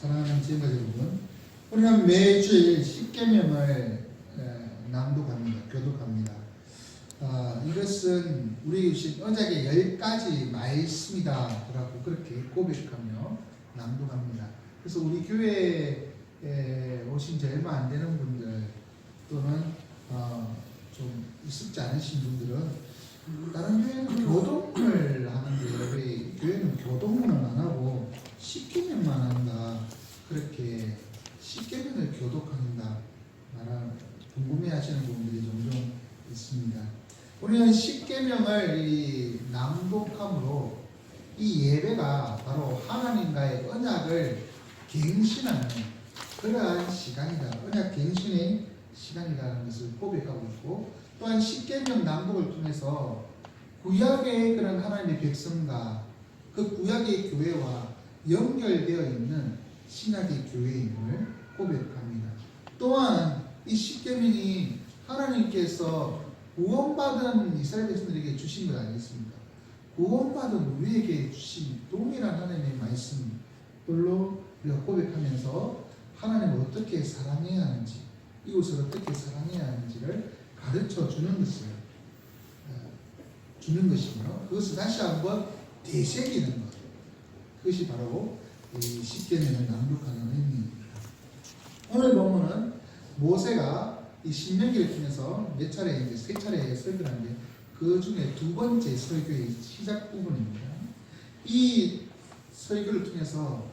사랑하는 지혜자 여러분, 우리는 매주일 십계명을 낭독합니다. 교독합니다. 이것은 우리 주신 언약의 10가지 말씀이다 라고 그렇게 고백하며 낭독합니다. 그래서 우리 교회에 오신 지 얼마 안 되는 분들 또는 좀 익숙지 않으신 분들은 다른 교회는 교동을 하는데 우리 교회는 교동은 안 하고 십계명만 한다. 그렇게 십계명을 교독한다. 궁금해하시는 분들이 종종 있습니다. 우리는 십계명을 낭독함으로 이 예배가 바로 하나님과의 언약을 갱신하는 그러한 시간이다. 언약 갱신의 시간이라는 것을 고백하고 있고, 또한 십계명 낭독을 통해서 구약의 그런 하나님의 백성과 그 구약의 교회와 연결되어 있는 신약의 교회임을 고백합니다. 또한 이 십계명이 하나님께서 구원받은 이스라엘 백성들에게 주신 것 아니겠습니까? 구원받은 우리에게 주신 동일한 하나님의 말씀들로 우리가 고백하면서 하나님을 어떻게 사랑해야 하는지, 이웃을 어떻게 사랑해야 하는지를 가르쳐 주는 것이며, 그것을 다시 한번 되새기는 것, 그것이 바로 이 십계명을 낭독하는 의미입니다. 오늘 본문은 모세가 이 신명기를 통해서 몇 차례, 이제 3차례 설교를 하는데 그 중에 두 번째 설교의 시작 부분입니다. 이 설교를 통해서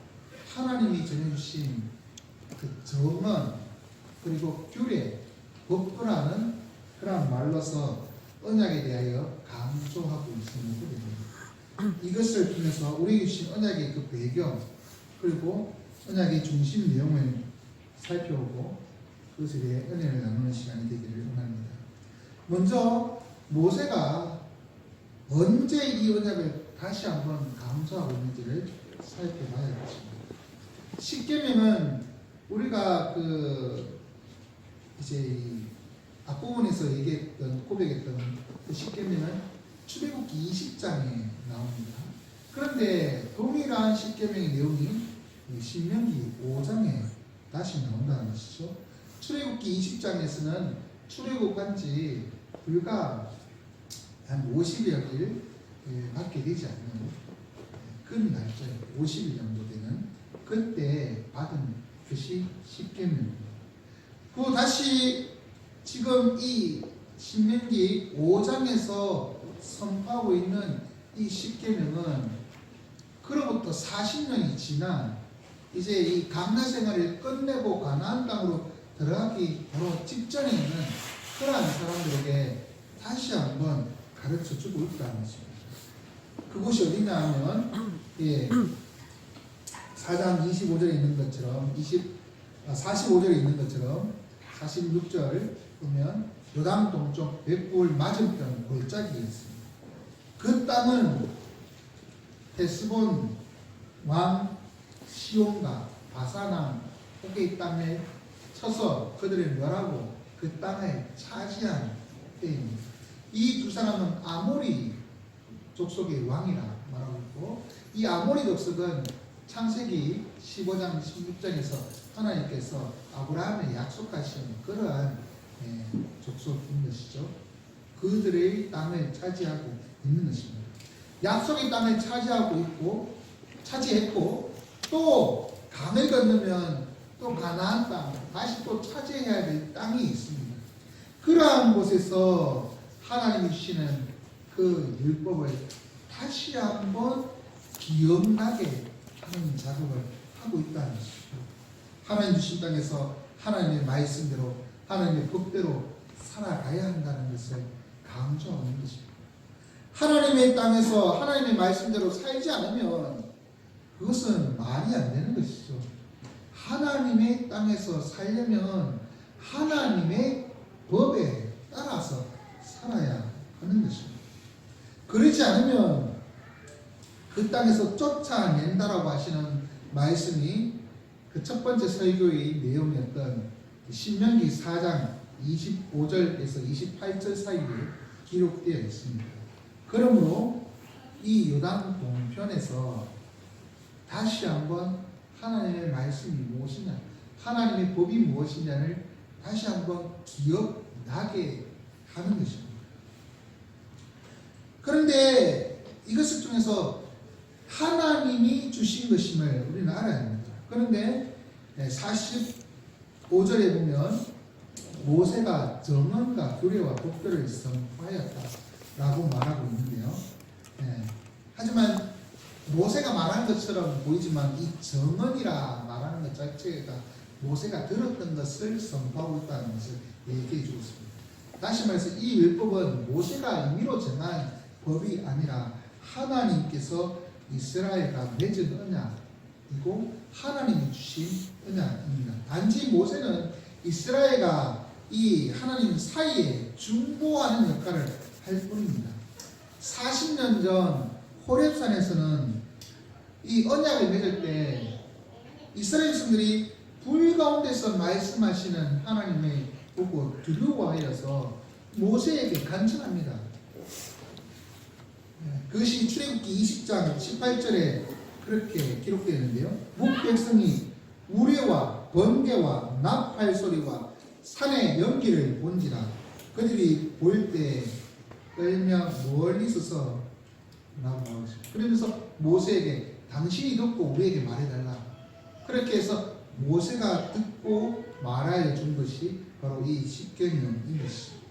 하나님이 전해주신 그 정언 그리고 규례, 법도라는 그런 말로서 언약에 대하여 강조하고 있는 것입니다. 이것을 통해서 우리에게 주신 언약의 그 배경 그리고 언약의 중심 내용을 살펴보고 그것에 대해 은혜를 나누는 시간이 되기를 원합니다. 먼저 모세가 언제 이 언약을 다시 한번 강조하고 있는지를 살펴봐야겠습니다. 십계명은 우리가 이제 앞부분에서 얘기했던 고백했던 그 십계명은 출애굽기 20장에 나옵니다. 그런데 동일한 십계명의 내용이 신명기 5장에 다시 나온다는 것이죠. 출애굽기 20장에서는 출애굽한 지 불과 한 50여일 밖에 되지 않는 큰 날짜예요. 50일 정도 되는 그때 받은 것이 십계명입니다. 그 다시 지금 이 신명기 5장에서 선포하고 있는 이 십계명은 그로부터 40년이 지난 이제 이 강나 생활을 끝내고 가나안 땅으로 들어가기 바로 직전에 있는 그러한 사람들에게 다시 한번 가르쳐 주고 있다는 것입니다. 그곳이 어디냐 하면 4장 25절에 있는 것처럼 45절에 있는 것처럼 46절 보면 요단 동쪽 벳불 맞은편 골짜기에 있습니다. 그 땅은 헤스본 왕 시온과 바사랑 옥의 땅에 쳐서 그들을 멸하고 그 땅을 차지한 때입니다. 이 두 사람은 아모리 족속의 왕이라 말하고 있고, 이 아모리 족속은 창세기 15장 16장에서 하나님께서 아브라함에 약속하신 그러한 족속인 것이죠. 그들의 땅을 차지하고 있는 것입니다. 약속의 땅을 차지했고 또 강을 건너면 또 가나안 땅, 다시 또 차지해야 될 땅이 있습니다. 그러한 곳에서 하나님이 주시는 그 율법을 다시 한번 기억나게 하는 작업을 하고 있다는 것이죠. 하나님 주신 땅에서 하나님의 말씀대로 하나님의 법대로 살아가야 한다는 것을 강조하는 것입니다. 하나님의 땅에서 하나님의 말씀대로 살지 않으면 그것은 말이 안 되는 것이죠. 하나님의 땅에서 살려면 하나님의 법에 따라서 살아야 하는 것입니다. 그러지 않으면 그 땅에서 쫓아낸다라고 하시는 말씀이 그 첫 번째 설교의 내용이었던 신명기 4장 25절에서 28절 사이에 기록되어 있습니다. 그러므로 이 요단 동편에서 다시 한번 하나님의 말씀 말씀이 무엇이냐, 하나님의 법이 무엇이냐를 다시 한번 기억나게 하는 것입니다. 그런데 이것을 통해서 하나님이 주신 것임을 우리는 알아야 합니다. 그런데 45절에 보면 모세가 정언과 규례와 법도를 선포하였다라고 말하고 있는데요. 하지만 모세가 말한 것처럼 보이지만 이 정언이라 말하는 것 자체가 모세가 들었던 것을 선포하고 있다는 것을 얘기해 주고 있습니다. 다시 말해서 이 율법은 모세가 임의로 정한 법이 아니라 하나님께서 이스라엘과 맺은 언약이고 하나님이 주신 언약입니다. 단지 모세는 이스라엘과 이 하나님 사이에 중보하는 역할을 할 뿐입니다. 40년 전 호렙산에서는 이 언약을 맺을 때 이스라엘 백성들이 불 가운데서 말씀하시는 하나님의 보고 두려워하여서 모세에게 간청합니다. 그것이 출애굽기 20장 18절에 그렇게 기록되어 있는데요. 북백성이 우레와 번개와 나팔 소리와 산의 연기를 본지라 그들이 볼 때 떨며 멀리 서서 라고 나오십니다. 그러면서 모세에게 당신이 듣고 우리에게 말해달라. 그렇게 해서 모세가 듣고 말하여 준 것이 바로 이 십계명인 것입니다.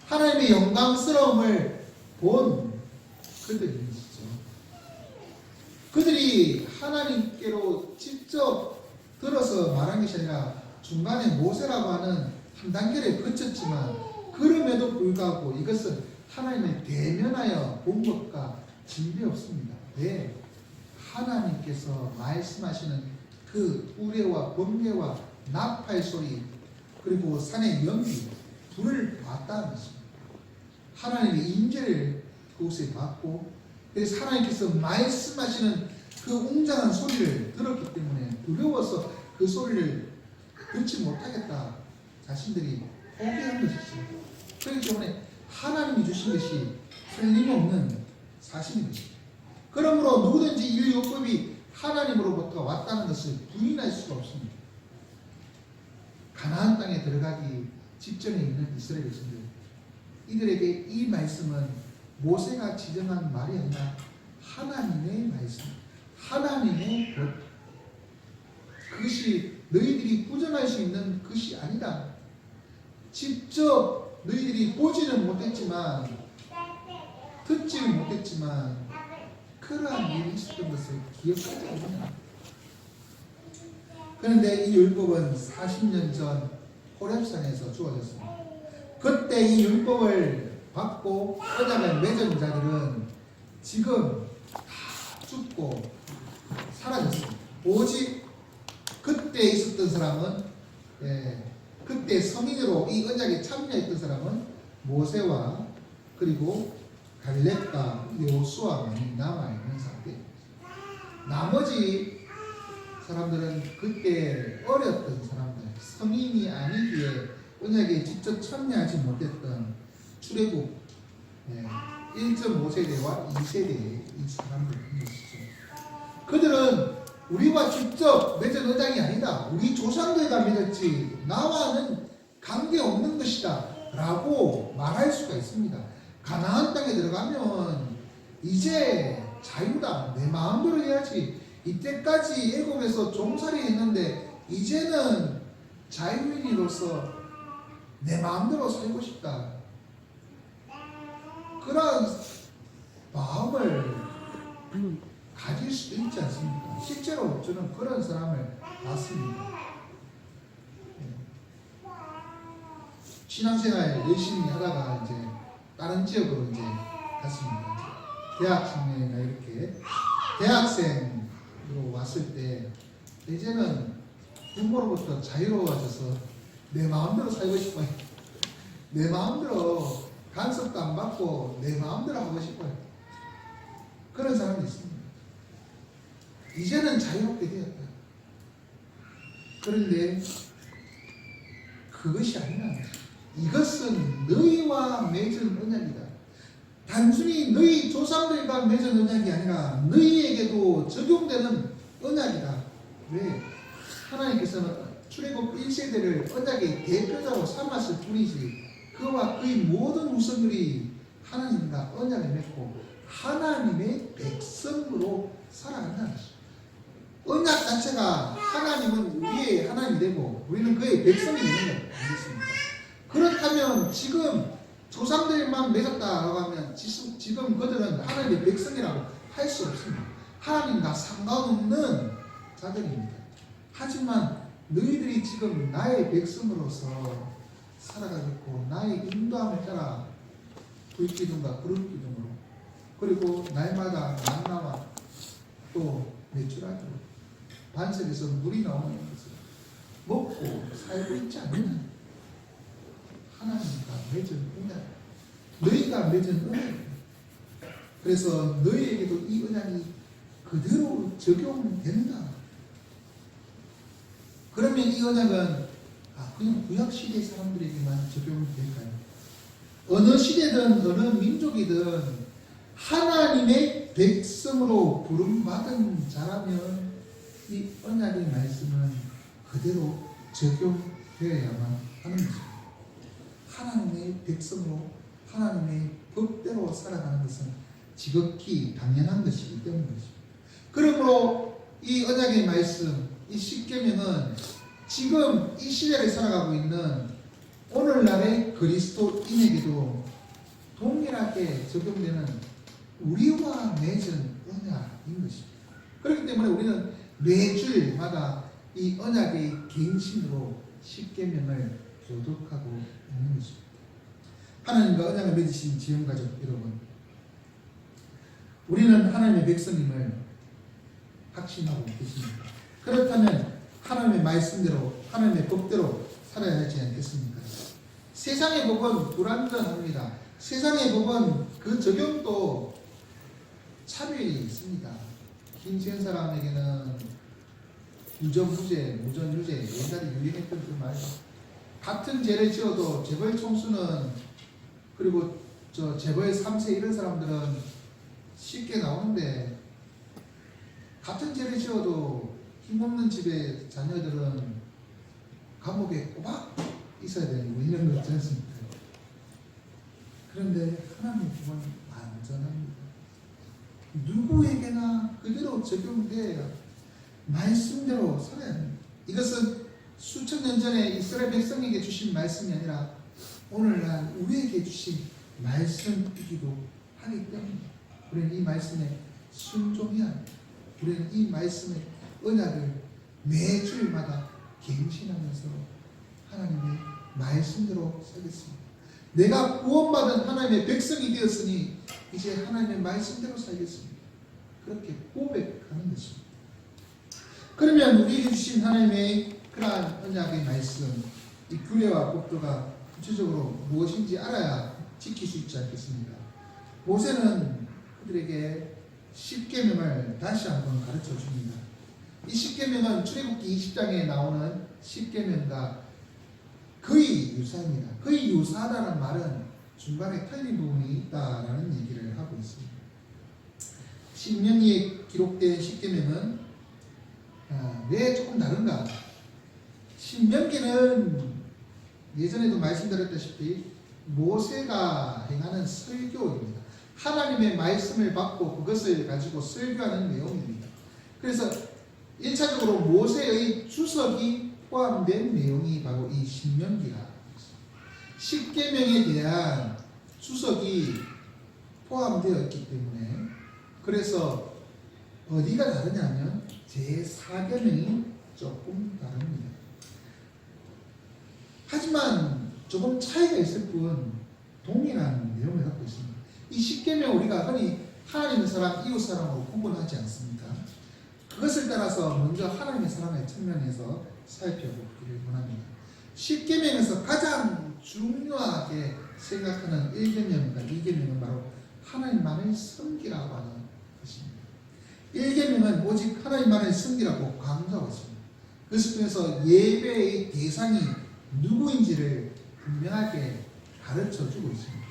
하나님의 영광스러움을 본 그들이죠. 그들이 하나님께로 직접 들어서 말한 것이 아니라 중간에 모세라고 하는 한 단계를 거쳤지만 그럼에도 불구하고 이것은 하나님을 대면하여 본 것과 진리 없습니다. 왜? 하나님께서 말씀하시는 그 우레와 번개와 나팔 소리 그리고 산의 연기 불을 봤다는 것입니다. 하나님의 임재를 그곳에 봤고 그래서 하나님께서 말씀하시는 그 웅장한 소리를 들었기 때문에 두려워서 그 소리를 듣지 못하겠다 자신들이 포기한 것이죠. 그렇기 때문에 하나님이 주신 것이 틀림없는 사실인 것입니다. 그러므로 누구든지 이 율법이 하나님으로부터 왔다는 것을 부인할 수가 없습니다. 가나안 땅에 들어가기 직전에 있는 이스라엘 백성들 이들에게 이 말씀은 모세가 지정한 말이 아니라 하나님의 말씀, 하나님의 것 그것이 너희들이 구전할 수 있는 것이 아니다. 직접 너희들이 보지는 못했지만 듣지는 못했지만 그러한 일이 있었던 것을 기억하지 않느냐. 그런데 이 율법은 40년 전 호렙산에서 주어졌습니다. 그때 이 율법을 받고 언약을 맺은 자들은 지금 다 죽고 사라졌습니다. 오직 그때 있었던 사람은 그때 성인으로 이 언약에 참여했던 사람은 모세와 그리고 갈렙과 여호수아만이 남아있는 상태입니다. 나머지 사람들은 그때 어렸던 사람들, 성인이 아니기에 언약에 직접 참여하지 못했던 출애굽 1.5세대와 2세대의 이 사람들인 것이죠. 그들은 우리와 직접 맺은 언약이 아니다. 우리 조상들과 맺었지 나와는 관계없는 것이다 라고 말할 수가 있습니다. 가나안 땅에 들어가면 이제 자유다. 내 마음대로 해야지. 이때까지 애굽에서 종살이 했는데 이제는 자유인으로서 내 마음대로 살고 싶다. 그런 마음을 가질 수도 있지 않습니까? 실제로 저는 그런 사람을 봤습니다. 신앙생활 열심히 하다가 이제 다른 지역으로 이제 갔습니다. 대학생이나 이렇게 대학생으로 왔을 때 이제는 부모로부터 자유로워져서 내 마음대로 살고 싶어요. 내 마음대로 간섭도 안 받고 내 마음대로 하고 싶어요. 그런 사람이 있습니다. 이제는 자유롭게 되었다. 그런데 그것이 아니라 이것은 너희와 맺은 언약이다. 단순히 너희 조상들과 맺은 언약이 아니라 너희에게도 적용되는 언약이다. 왜? 하나님께서는 출애굽 1세대를 언약의 대표자로 삼았을 뿐이지 그와 그의 모든 후손들이 하나님과 언약을 맺고 하나님의 백성으로 살아간다는 것입니다. 언약 자체가 하나님은 우리의 하나님이 되고 우리는 그의 백성이 되는 것 아니겠습니까? 그렇다면 지금 조상들만 맺었다고 하면 지금 그들은 하나님의 백성이라고 할 수 없습니다. 하나님과 상관없는 자들입니다. 하지만 너희들이 지금 나의 백성으로서 살아가겠고 나의 인도함을 따라 불기둥과 구름기둥으로 그리고 날마다 만나와 또 매출하고 반석에서 물이 나오는 것을 먹고 살고 있지 않느냐. 하나님과 맺은 언약, 너희가 맺은 언약. 그래서 너희에게도 이 언약이 그대로 적용된다. 그러면 이 언약은 그냥 구약시대 사람들에게만 적용될까요? 어느 시대든 어느 민족이든 하나님의 백성으로 부름받은 자라면 이 언약의 말씀은 그대로 적용되어야만 하는 것입니다. 하나님의 백성으로 하나님의 법대로 살아가는 것은 지극히 당연한 것이기 때문입니다. 그러므로 이 언약의 말씀, 이 십계명은 지금 이 시대를 살아가고 있는 오늘날의 그리스도인에게도 동일하게 적용되는 우리와 맺은 언약인 것입니다. 그렇기 때문에 우리는 매주일마다 이 언약의 갱신으로 십계명을 교독하고 있는 것입니다. 하나님과 언약을 맺으신 지형가족 여러분, 우리는 하나님의 백성임을 확신하고 계십니까? 그렇다면 하나님의 말씀대로 하나님의 법대로 살아야 하지 않겠습니까? 세상의 법은 불완전합니다. 세상의 법은 그 적용도 차별이 있습니다. 김치한 사람에게는 유전무죄, 무전유죄, 옛날에 유행했던 그 말. 같은 죄를 지어도 재벌 총수는 그리고 재벌 3세 이런 사람들은 쉽게 나오는데 같은 죄를 지어도 힘없는 집의 자녀들은 감옥에 꼬박 있어야 되는 뭐 이런 거 있지 않습니까? 그런데 하나님의 법은 완전합니다. 누구에게나 그대로 적용되어야 말씀대로 살아야 합니다. 이것은 수천 년 전에 이스라엘 백성에게 주신 말씀이 아니라 오늘날 우리에게 주신 말씀이기도 하기 때문에 우리는 이 말씀에 순종해야 합니다. 우리는 이 말씀의 언약을 매주일마다 갱신하면서 하나님의 말씀대로 살겠습니다. 내가 구원받은 하나님의 백성이 되었으니 이제 하나님의 말씀대로 살겠습니다. 그렇게 고백하는 것입니다. 그러면 우리에게 주신 하나님의 그러한 언약의 말씀, 이 규례와 법도가 구체적으로 무엇인지 알아야 지킬 수 있지 않겠습니까? 모세는 그들에게 십계명을 다시 한번 가르쳐 줍니다. 이 십계명은 출애굽기 20장에 나오는 십계명과 거의 유사합니다. 거의 유사하다는 말은 중간에 틀린 부분이 있다라는 얘기를 하고 있습니다. 신명기에 기록된 십계명은 왜 조금 다른가? 신명기는 예전에도 말씀드렸다시피 모세가 행하는 설교입니다. 하나님의 말씀을 받고 그것을 가지고 설교하는 내용입니다. 그래서 1차적으로 모세의 주석이 포함된 내용이 바로 이 신명기라. 십계명에 대한 주석이 포함되어 있기 때문에 그래서 어디가 다르냐면 제4계명이 조금 다릅니다. 하지만 조금 차이가 있을 뿐 동일한 내용을 갖고 있습니다. 이 십계명 우리가 흔히 하나님의 사람, 이웃 사람으로 구분하지 않습니까? 그것을 따라서 먼저 하나님의 사람의 측면에서 살펴보기를 원합니다. 십계명에서 가장 중요하게 생각하는 1계명과 2계명은 바로 하나님만을 섬기라고 하는 것입니다. 1계명은 오직 하나님만을 섬기라고 강조하고 있습니다. 그것을 통해서 예배의 대상이 누구인지를 분명하게 가르쳐주고 있습니다.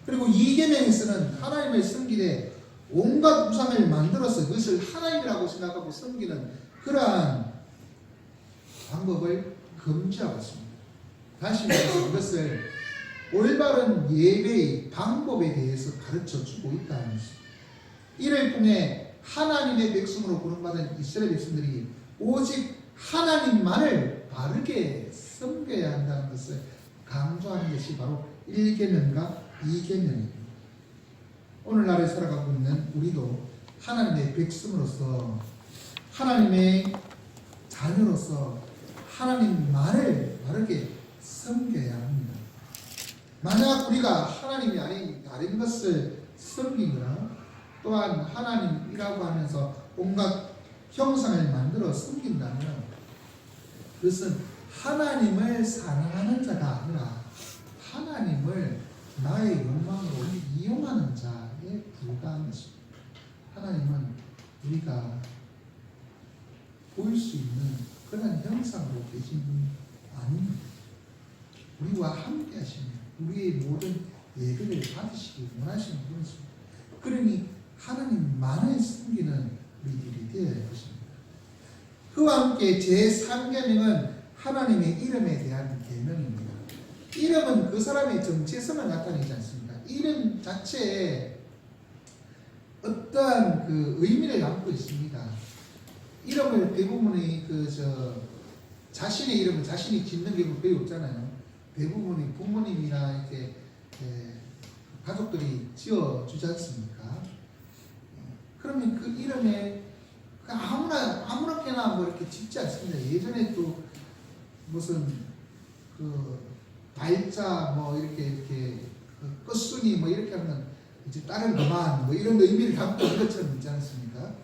그리고 2계명에서는 하나님을 섬기되 온갖 우상을 만들어서 그것을 하나님이라고 생각하고 섬기는 그러한 방법을 금지하고 있습니다. 다시 말해서 이것을 올바른 예배의 방법에 대해서 가르쳐 주고 있다는 것입니다. 이를 통해 하나님의 백성으로 부름받은 이스라엘 백성들이 오직 하나님만을 바르게 섬겨야 한다는 것을 강조하는 것이 바로 1계명과 2계명입니다. 오늘날에 살아가고 있는 우리도 하나님의 백성으로서 하나님의 자녀로서 하나님만을 바르게 섬겨야 합니다. 만약 우리가 하나님이 아닌 것을 섬기거나 또한 하나님이라고 하면서 온갖 형상을 만들어 섬긴다면 그것은 하나님을 사랑하는 자가 아니라 하나님을 나의 욕망으로 이용하는 자에 불과한 것입니다. 하나님은 우리가 볼 수 있는 그런 형상으로 계신 분이 아닙니다. 우리와 함께 하시며 우리의 모든 예배를 받으시기 원하시는 분이십니다. 그러니 하나님만을 섬기는 우리들이 되어야 할 것입니다. 그와 함께 제3계명은 하나님의 이름에 대한 계명입니다. 이름은 그 사람의 정체성을 나타내지 않습니까? 이름 자체에 어떠한 그 의미를 담고 있습니다. 이름을 대부분의 자신의 이름을 자신이 짓는 경우 거의 없잖아요. 대부분의 부모님이나 이렇게 가족들이 지어 주지 않습니까? 그러면 그 이름에 아무렇게나 뭐 이렇게 짓지 않습니다. 예전에 또 무슨 그 달자 뭐 이렇게 끝순이 뭐 이렇게 하면 이제 다른 그만 뭐 이런 의미를 담고 있는 것처럼 있지 않습니까?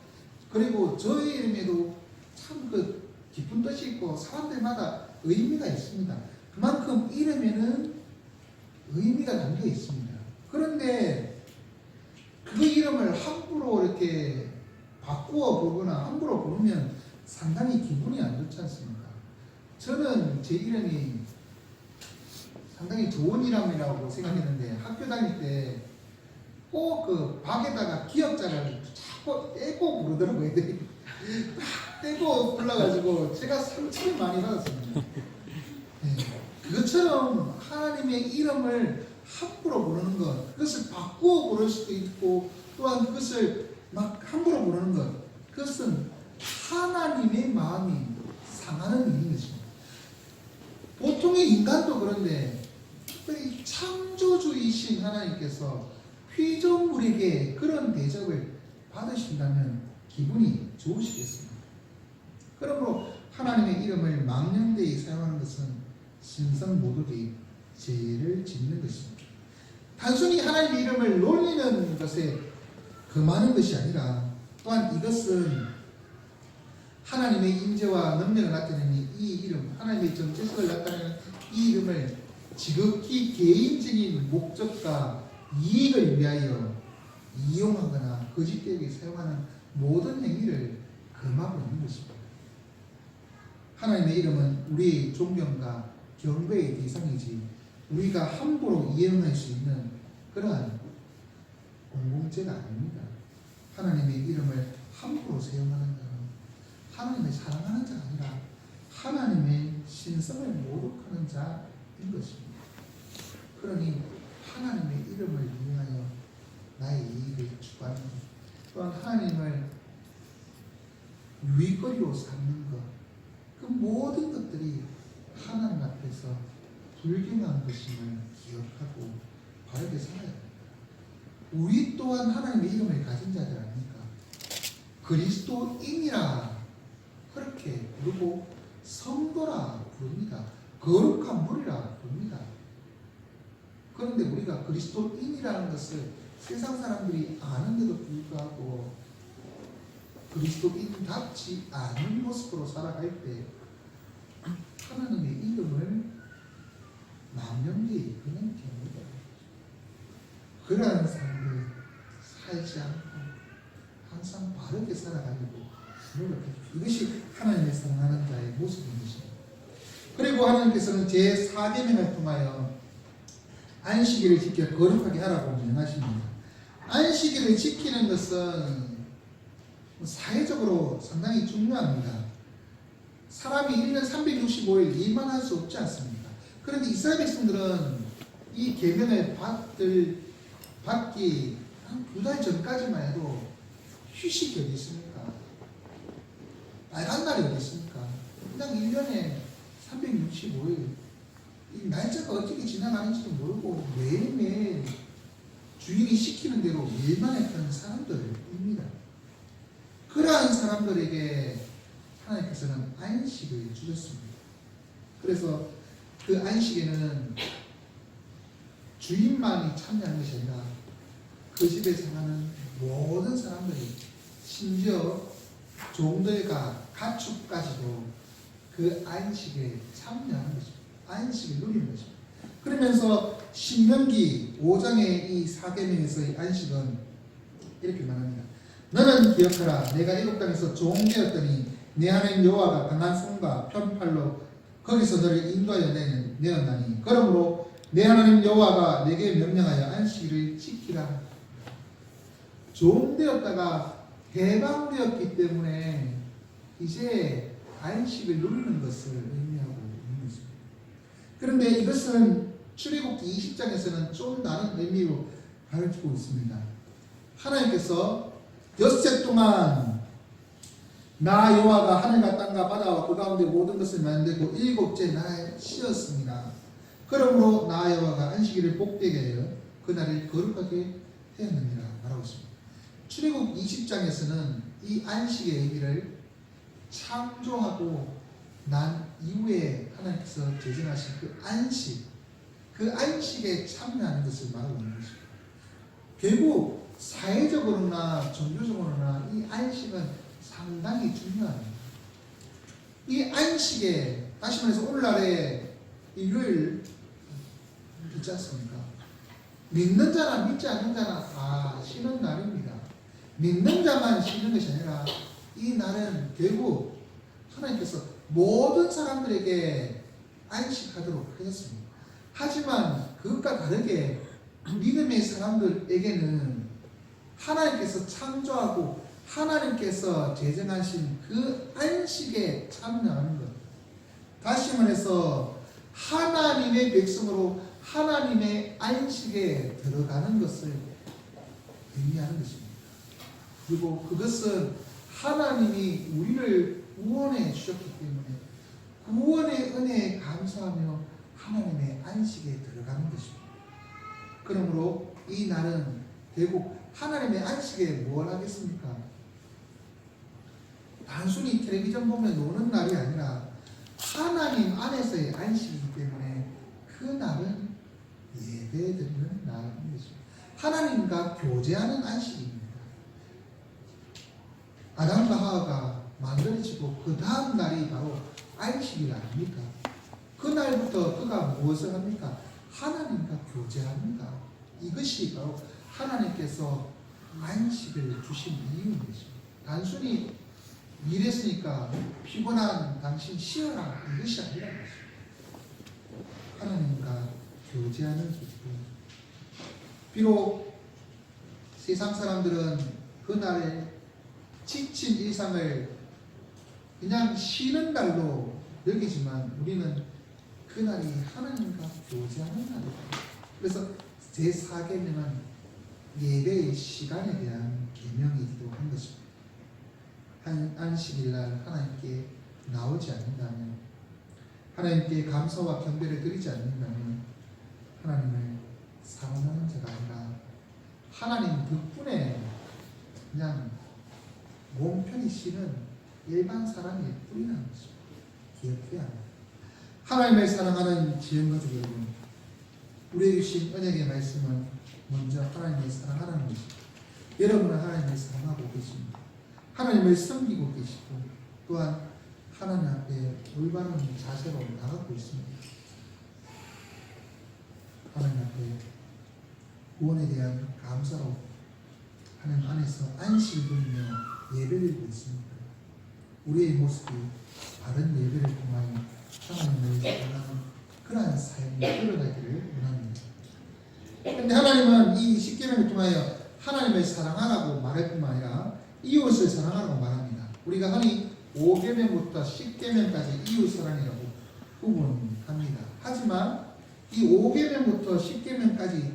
그리고 저의 이름에도 참 그 깊은 뜻이 있고 사람들마다 의미가 있습니다. 그만큼 이름에는 의미가 담겨 있습니다. 그런데 그 이름을 함부로 이렇게 바꾸어 부르거나 함부로 부르면 상당히 기분이 안 좋지 않습니까? 저는 제 이름이 상당히 좋은 이름이라고 생각했는데 학교 다닐 때 꼭 그 박에다가 기역자를 자꾸 떼고 부르더라고요. 애들이 딱 떼고 불러가지고 제가 상처를 많이 받았습니다. 네. 그것처럼 하나님의 이름을 함부로 부르는 것, 그것을 바꾸어 부를 수도 있고 또한 그것을 막 함부로 부르는 것, 그것은 하나님의 마음이 상하는 일인 것입니다. 보통의 인간도 그런데 특별히 창조주이신 하나님께서 피조물에게 그런 대접을 받으신다면 기분이 좋으시겠습니다. 그러므로 하나님의 이름을 망령되이 사용하는 것은 신성모독의 죄를 짓는 것입니다. 단순히 하나님의 이름을 놀리는 것에 금하는 것이 아니라 또한 이것은 하나님의 임재와 능력을 나타내는 이 이름, 하나님의 정체성을 나타내는 이 이름을 지극히 개인적인 목적과 이익을 위하여 이용하거나 거짓되게 사용하는 모든 행위를 금하고 있는 것입니다. 하나님의 이름은 우리의 존경과 경배의 대상이지 우리가 함부로 이용할 수 있는 그러한 공공재가 아닙니다. 하나님의 이름을 함부로 사용하는 자는 하나님을 사랑하는 자가 아니라 하나님의 신성을 모독하는 자인 것입니다. 그러니 하나님의 이름을 위하여 나의 이익을 추구하는 것, 또한 하나님을 유익거리로 삼는 것, 그 모든 것들이 하나님 앞에서 불경한 것임을 기억하고 바르게 살아야 합니다. 우리 또한 하나님의 이름을 가진 자들 아닙니까? 그리스도인이라 그렇게 부르고 성도라 부릅니다. 거룩한 물이라 부릅니다. 그런데 우리가 그리스도인이라는 것을 세상 사람들이 아는데도 불구하고 그리스도인답지 않은 모습으로 살아갈 때 하나님의 이름을 망령되이 그는 경우다. 그러한 삶을 살지 않고 항상 바르게 살아가려고 노력해주십시오. 이것이 하나님의 사랑하는 자의 모습인 것입니다. 그리고 하나님께서는 제4계명을 통하여 안식일을 지켜 거룩하게 하라고 명하십니다. 안식일을 지키는 것은 사회적으로 상당히 중요합니다. 사람이 1년 365일 일만 할 수 없지 않습니까? 그런데 이스라엘 백성들은 이 계명을 받기 한 2달 전까지만 해도 휴식이 어디 있습니까? 빨간 날이 어디 있습니까? 그냥 1년에 365일 이 날짜가 어떻게 지나가는지도 모르고 매일매일 주인이 시키는 대로 일만 했던 사람들입니다. 그러한 사람들에게 하나님께서는 안식을 주셨습니다. 그래서 그 안식에는 주인만이 참여하는 것이 아니라 그 집에 사는 모든 사람들이, 심지어 종들과 가축까지도 그 안식에 참여하는 것입니다. 안식을 누리는 것입니다. 그러면서 신명기 5장의 이 사계명에서의 안식은 이렇게 말합니다. 너는 기억하라. 내가 애굽 땅에서 종되었더니 내 하나님 여호와가 강한 손과 편팔로 거기서 너를 인도하여 내었나니 그러므로 내 하나님 여호와가 내게 명령하여 안식일을 지키라. 종되었다가 해방되었기 때문에 이제 안식을 누리는 것을 의미하고 있는 것입니다. 그런데 이것은 출애굽기 20장에서는 좀 다른 의미로 가르치고 있습니다. 하나님께서 엿새 동안 나 여호와가 하늘과 땅과 바다와 그 가운데 모든 것을 만들고 일곱째 날에 쉬었습니다. 그러므로 나 여호와가 안식일을 복되게 하여 그날을 거룩하게 하였느니라 말하고 있습니다. 출애굽 20장에서는 이 안식의 의미를 창조하고 난 이후에 하나님께서 제정하신 그 안식, 그 안식에 참여하는 것을 말하고 있는 것입니다. 결국 사회적으로나 종교적으로나 이 안식은 상당히 중요합니다. 이 안식에, 다시 말해서 오늘날에 일요일 있지 않습니까? 믿는 자나 믿지 않는 자나 다 쉬는 날입니다. 믿는 자만 쉬는 것이 아니라 이 날은 결국 하나님께서 모든 사람들에게 안식하도록 하셨습니다. 하지만 그것과 다르게 믿음의 사람들에게는 하나님께서 창조하고 하나님께서 제정하신 그 안식에 참여하는 것, 다시 말해서 하나님의 백성으로 하나님의 안식에 들어가는 것을 의미하는 것입니다. 그리고 그것은 하나님이 우리를 구원해 주셨기 때문에 구원의 은혜에 감사하며 하나님의 안식에 들어가는 것입니다. 그러므로 이 날은 결국 하나님의 안식에 뭘 하겠습니까? 단순히 텔레비전 보면 노는 날이 아니라 하나님 안에서의 안식이기 때문에 그 날은 예배드리는 날인 것입니다. 하나님과 교제하는 안식입니다. 아담과 하와가 만들어지고 그 다음 날이 바로 안식일 아닙니까? 그날부터 그가 무엇을 합니까? 하나님과 교제합니다. 이것이 바로 하나님께서 안식을 주신 이유인 것입니다. 단순히 일했으니까 피곤한 당신 쉬어라, 이것이 아니라는 것입니다. 하나님과 교제하는 기쁨. 비록 세상 사람들은 그날에 지친 일상을 그냥 쉬는 날로 여기지만 우리는 그날이 하나님과 교제하는 날이다. 그래서 제4계명은 예배의 시간에 대한 계명이기도 한 것입니다. 안식일날 하나님께 나오지 않는다면, 하나님께 감사와 경배를 드리지 않는다면 하나님을 사랑하는 자가 아니라 하나님 덕분에 그냥 몸 편히 쉬는 일반 사람일 뿐이라는 것입니다. 기억해야 합니다. 하나님을 사랑하는 지연가족 여러분, 우리에게 주신 언약의 말씀은 먼저 하나님을 사랑하라는 것입니다. 여러분은 하나님을 사랑하고 계십니다. 하나님을 섬기고 계시고 또한 하나님 앞에 올바른 자세로 나가고 있습니다. 하나님 앞에 구원에 대한 감사로 하나님 안에서 안식을 누리며 예배를 드리고 있습니다. 우리의 모습이 바른 예배를 통하여 하나님을 사랑하는 그러한 삶을 끌어가기를 원합니다. 그런데 하나님은 이 10계명을 통하여 하나님을 사랑하라고 말할 뿐만 아니라 이웃을 사랑하라고 말합니다. 우리가 흔히 5계명부터 10계명까지 이웃사랑이라고 구분합니다. 하지만 이 5계명부터 10계명까지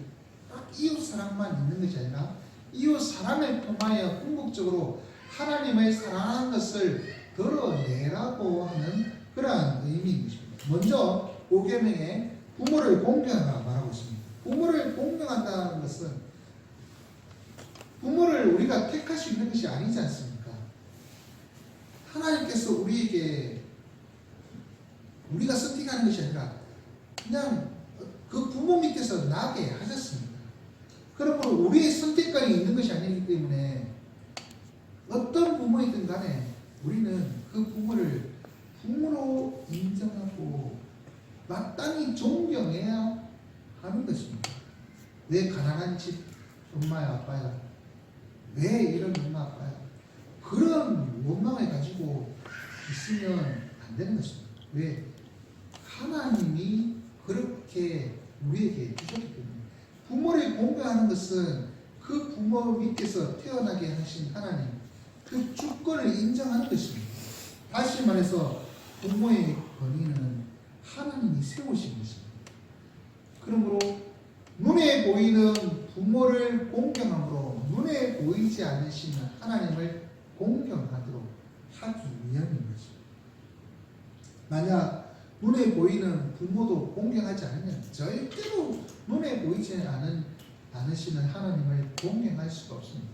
딱 이웃사랑만 있는 것이 아니라 이웃사랑을 통하여 궁극적으로 하나님의 사랑하는 것을 드러내라고 하는 그러한 의미인 것입니다. 먼저 5계명에 부모를 공경하라 말하고 있습니다. 부모를 공경한다는 것은 부모를 우리가 택할 수 있는 것이 아니지 않습니까? 하나님께서 우리에게 우리가 선택하는 것이 아니라 그냥 그 부모 밑에서 나게 하셨습니다. 그러므로 우리의 선택권이 있는 것이 아니기 때문에 어떤 부모이든 간에 우리는 그 부모를 부모로 인정하고 마땅히 존경해야 하는 것입니다. 왜 가난한 집 엄마야 아빠야? 왜 이런 엄마 아빠야? 그런 원망을 가지고 있으면 안 되는 것입니다. 왜? 하나님이 그렇게 우리에게 주셨기 때문에 부모를 공경하는 것은 그 부모 밑에서 태어나게 하신 하나님 그 주권을 인정하는 것입니다. 다시 말해서 부모의 권위는 하나님이 세우신 것입니다. 그러므로 눈에 보이는 부모를 공경함으로 눈에 보이지 않으시는 하나님을 공경하도록 하기 위함인 것입니다. 만약 눈에 보이는 부모도 공경하지 않으면 절대로 눈에 보이지 않으시는 하나님을 공경할 수가 없습니다.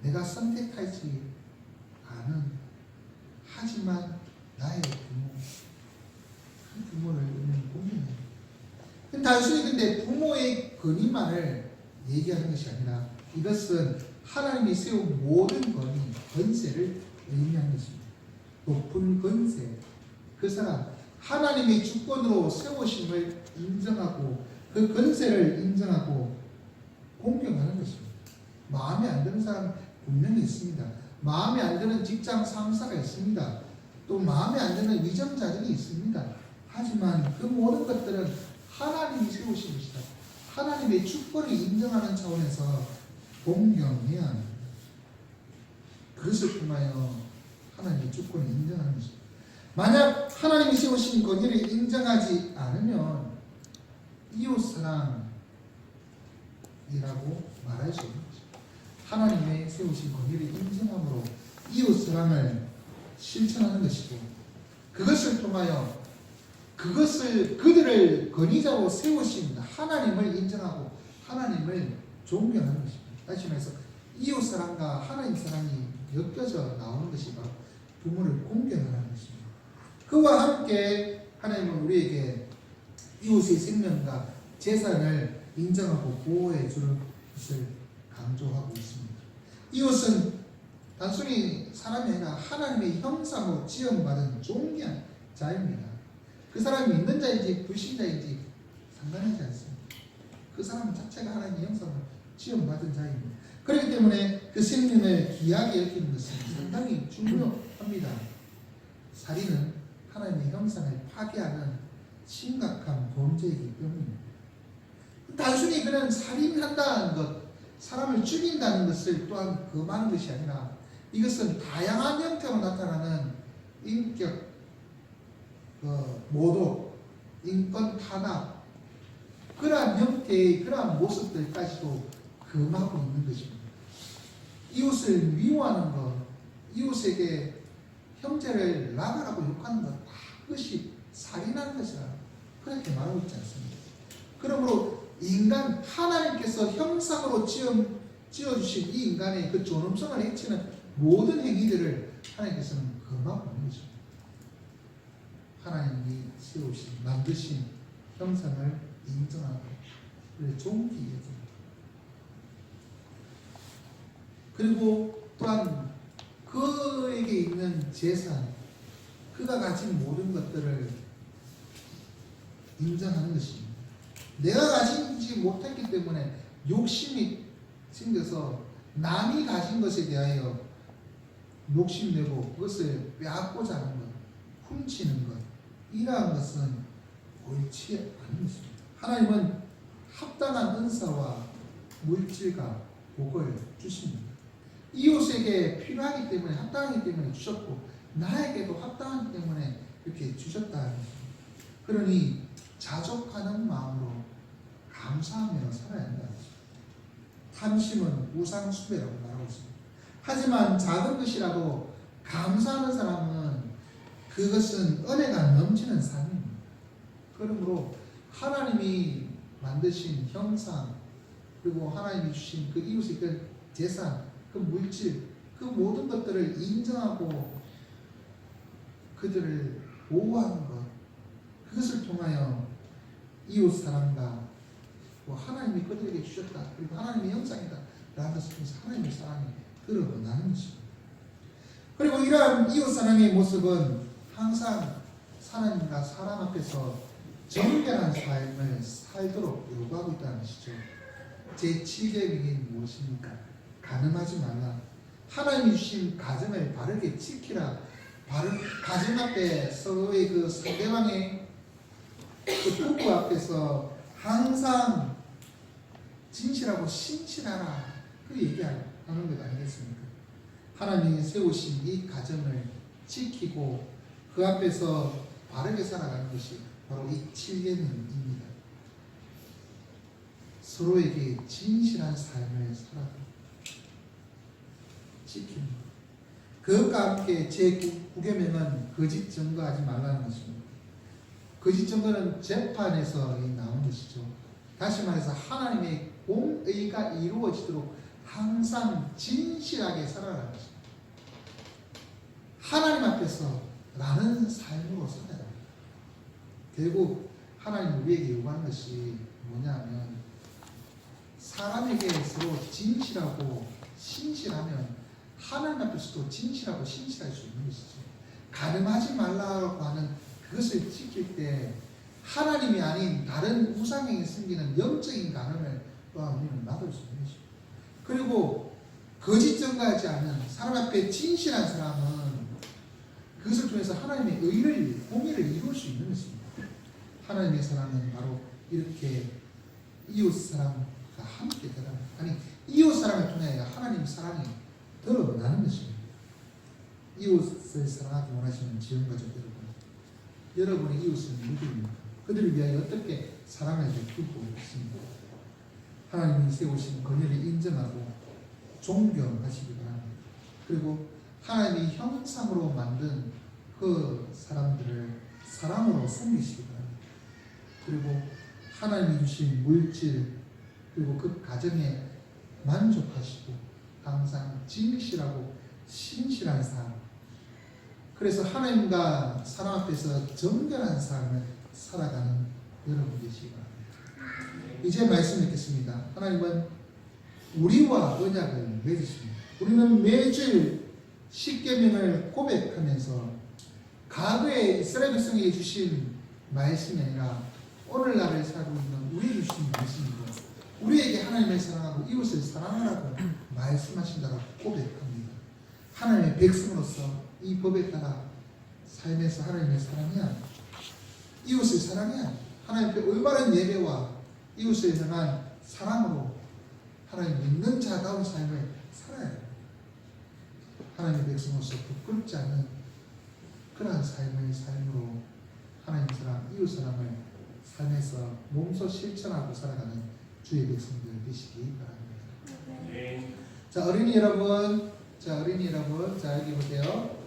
내가 선택하지 않은 하지만 나의 부모 그 부모를 우리는 공경해요. 단순히 근데 부모의 권위만을 얘기하는 것이 아니라 이것은 하나님이 세운 모든 권위, 권세를 의미하는 것입니다. 높은 권세, 그 사람 하나님의 주권으로 세우심을 인정하고 그 권세를 인정하고 공경하는 것입니다. 마음에 안 드는 사람 분명히 있습니다. 마음에 안 드는 직장 상사가 있습니다. 또 마음에 안 드는 위정자들이 있습니다. 하지만 그 모든 것들은 하나님이 세우신 것이다. 하나님의 주권을 인정하는 차원에서 공경해야 합니다. 그것을 통하여 하나님의 주권을 인정하는 것입니다. 만약 하나님이 세우신 권위를 인정하지 않으면 이웃사랑이라고 말할 수 없는 것입니다. 하나님의 세우신 권위를 인정함으로 이웃사랑을 실천하는 것이고 그것을 통하여 그들을 권위자로 세우신 하나님을 인정하고 하나님을 존경하는 것입니다. 다시 말해서 이웃사랑과 하나님 사랑이 엮여져 나오는 것이 바로 부모를 공경하는 것입니다. 그와 함께 하나님은 우리에게 이웃의 생명과 재산을 인정하고 보호해 주는 것을 강조하고 있습니다. 이웃은 단순히 사람이 아니라 하나님의 형상으로 지음받은 존귀한 자입니다. 그 사람이 믿는 자인지 불신자인지 상관하지 않습니다. 그 사람 자체가 하나님의 형상으로 지음받은 자입니다. 그렇기 때문에 그 생명을 귀하게 여기는 것은 상당히 중요합니다. 살인은 하나님의 형상을 파괴하는 심각한 범죄이기 때문입니다. 단순히 그는 살인한다는 것, 사람을 죽인다는 것을 또한 금하는 것이 아니라 이것은 다양한 형태로 나타나는 인격 모독, 인권 탄압 그러한 형태의 그러한 모습들까지도 금하고 있는 것입니다. 이웃을 미워하는 것, 이웃에게 형제를 나가라고 욕하는 것, 다 그것이 살인하는 것이라 그렇게 말하고 있지 않습니까? 그러므로 인간 하나님께서 형상으로 지어주신 이 인간의 그 존엄성을 해치는 모든 행위들을 하나님께서는 금하고 있는 것입니다. 하나님이 세우신 만드신 형상을 인정하고 존귀해 줍니다. 그리고 또한 그에게 있는 재산, 그가 가진 모든 것들을 인정하는 것입니다. 내가 가지지 못했기 때문에 욕심이 생겨서 남이 가진 것에 대하여 욕심내고 그것을 빼앗고자 하는 것, 훔치는 것, 이러한 것은 옳지 않은 것입니다. 하나님은 합당한 은사와 물질과 복을 주십니다. 이웃에게 필요하기 때문에 합당하기 때문에 주셨고 나에게도 합당하기 때문에 이렇게 주셨다는 것입니다. 그러니 자족하는 마음으로 감사하며 살아야 한다는 것입니다. 탐심은 우상숭배라고 말하고 있습니다. 하지만 작은 것이라도 감사하는 사람은 그것은 은혜가 넘치는 삶입니다. 그러므로 하나님이 만드신 형상 그리고 하나님이 주신 그 이웃의 그 재산, 그 물질, 그 모든 것들을 인정하고 그들을 보호하는 것, 그것을 통하여 이웃 사랑과 하나님이 그들에게 주셨다, 그리고 하나님의 형상이다 라는 것을 통해서 하나님의 사랑이 드러나는 것입니다. 그리고 이러한 이웃 사랑의 모습은 항상 하나님과 사람 앞에서 정결한 삶을 살도록 요구하고 있다는 것이죠. 제7계명이 무엇입니까? 간음하지 말라. 하나님이 주신 가정을 바르게 지키라. 가정 앞에 서로의 그 상대방의 그 부부 앞에서 항상 진실하고 신실하라. 그 얘기하는 것 아니겠습니까? 하나님이 세우신 이 가정을 지키고 그 앞에서 바르게 살아가는 것이 바로 이 7계명입니다. 서로에게 진실한 삶을 살아가는 지키는 것. 그것과 함께 제9계명은 거짓 증거하지 말라는 것입니다. 거짓 증거는 재판에서 나온 것이죠. 다시 말해서 하나님의 공의가 이루어지도록 항상 진실하게 살아가는 것입니다. 하나님 앞에서 나는 삶으로 살아야 합니다. 결국 하나님 우리에게 요구하는 것이 뭐냐면 사람에게 서로 진실하고 신실하면 하나님 앞에서도 진실하고 신실할 수 있는 것이죠. 간음하지 말라고 하는 그것을 지킬 때 하나님이 아닌 다른 우상에게 숨기는 영적인 간음을 또한 우리는 막을 수 있는 것입니다. 그리고 거짓 증거하지 않는 사람 앞에 진실한 사람은 그것을 통해서 하나님의 의를, 공의를 이룰 수 있는 것입니다. 하나님의 사랑은 바로 이렇게 이웃 사랑과 함께 이웃 사랑을 통해 하나님의 사랑이 드러나는 것입니다. 이웃을 사랑하기 원하시는 지원가족 여러분, 여러분의 이웃은 누구입니까? 그들을 위하여 어떻게 사랑을 베풀고 있습니까? 하나님이 세우신 권위를 인정하고 존경하시기 바랍니다. 그리고 하나님이 형상으로 만든 그 사람들을 사랑으로 섬기시기 바랍니다. 그리고 하나님이 주신 물질 그리고 그 가정에 만족하시고 항상 진실하고 신실한 삶, 그래서 하나님과 사람 앞에서 정결한 삶을 살아가는 여러분 되시기 바랍니다. 이제 말씀 읽겠습니다. 하나님은 우리와 언약을 맺으십니다. 우리는 매주 10계명을 고백하면서 과거에 이스라엘 백성에게 주신 말씀이 아니라 오늘날을 살고 있는 우리에게 주신 말씀이고 우리에게 하나님을 사랑하고 이웃을 사랑하라고 말씀하신다고 고백합니다. 하나님의 백성으로서 이 법에 따라 삶에서 하나님을 사랑해야 이웃을 사랑해야 하나님 앞에 올바른 예배와 이웃을 향한 사랑으로 하나님 믿는 자다운 삶을 살아야 합니다. 하나님의 백성으로서 부끄럽지 않은 그러한 삶을 삶으로 하나님 사랑, 이웃 사랑을 삶에서 몸소 실천하고 살아가는 주의 백성들 되시기 바랍니다. 네. 자, 어린이 여러분, 자 여기 보세요.